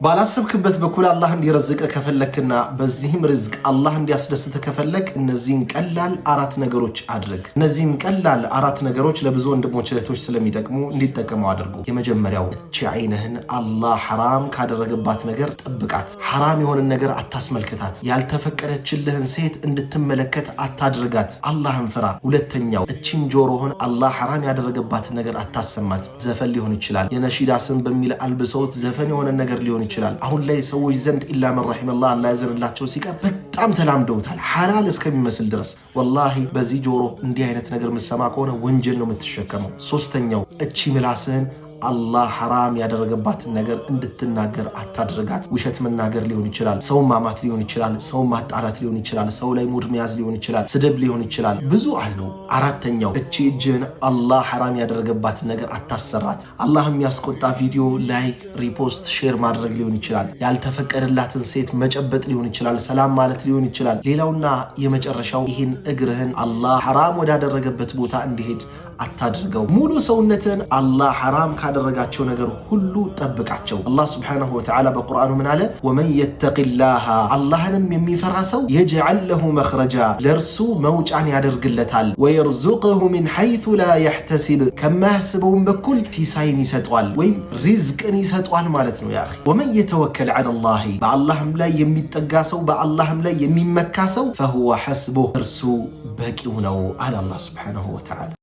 ባላሰብክበት በኩል አላህ እንዲረዝቀ ከፈለክና በዚህም ርዝቅ አላህ እንዲያስደስተ ከፈለክ እነዚህን ቀላል አራት ነገሮች አድርግ። እነዚህን ቀላል አራት ነገሮች ለብዙ ወንድሞች እህቶች ስለሚጠቅሙ እንዲጠቀሙ አድርጉ። የመጀመሪያው እቺ አይንህን አላህ ሐራም ካደረገባት ነገር ጠብቃት። ሐራም የሆነ ነገር አታስመልክታት። ያልተፈቀደችልህን ሴት እንድትመለከት አታድርጋት። አላህን ፍራ። ሁለተኛው እቺን ጆሮህን አላህ ሐራም ያደረገባት ነገር አታሰማት። ዘፈን ሊሆን ይችላል፣ የነሺዳ ስም በሚል አልብሰውት ዘፈን የሆነ ነገር ሊሆን ይችላል። አሁን ላይ ሰዎች ዘንድ ኢላ መን ረሂመላህ አላህ ያዘንላቸው ሲቀር በጣም ተላምደውታል ሐላል እስከሚመስል ድረስ። ወላሂ በዚህ ጆሮ እንዲህ አይነት ነገር የምትሰማ ከሆነ ወንጀል ነው የምትሸከመው። ሶስተኛው እቺ ምላስህን አላህ ሐራም ያደረገባትን ነገር እንድትናገር አታድርጋት። ውሸት መናገር ሊሆን ይችላል፣ ሰው ማማት ሊሆን ይችላል፣ ሰው ማጣራት ሊሆን ይችላል፣ ሰው ላይ ሙድ መያዝ ሊሆን ይችላል፣ ስድብ ሊሆን ይችላል፣ ብዙ አሉ። አራተኛው እቺ እጅህን አላህ ሐራም ያደረገባትን ነገር አታሰራት። አላህ የሚያስቆጣ ቪዲዮ ላይክ፣ ሪፖስት፣ ሼር ማድረግ ሊሆን ይችላል፣ ያልተፈቀደላትን ሴት መጨበጥ ሊሆን ይችላል፣ ሰላም ማለት ሊሆን ይችላል። ሌላውና የመጨረሻው ይህን እግርህን አላህ ሐራም ወዳደረገበት ቦታ እንዲሄድ አታድርገው። ሙሉ ሰውነትን አላህ ሐራም ካደረጋቸው ነገር ሁሉ ጠብቃቸው። አላህ ሱብሓነሁ ወተዓላ በቁርአኑ ምን አለ? ወመን የተቂላህ አላህንም የሚፈራ ሰው የጅዐል ለሁ መኽረጃ ለእርሱ መውጫን ያደርግለታል፣ ወየርዙቅሁ ሚን ሐይሱ ላ የሕተሲብ ከማያስበውም በኩል ሲሳይን ይሰጠዋል ወይም ሪዝቅን ይሰጠዋል ማለት ነው። ያ አኺ ወመን የተወከል ዐለላህ በአላህም ላይ የሚጠጋ ሰው በአላህም ላይ የሚመካ ሰው ፈሁወ ሐስቡህ እርሱ በቂው ነው አለ አላህ ሱብሓነሁ ወተዓላ።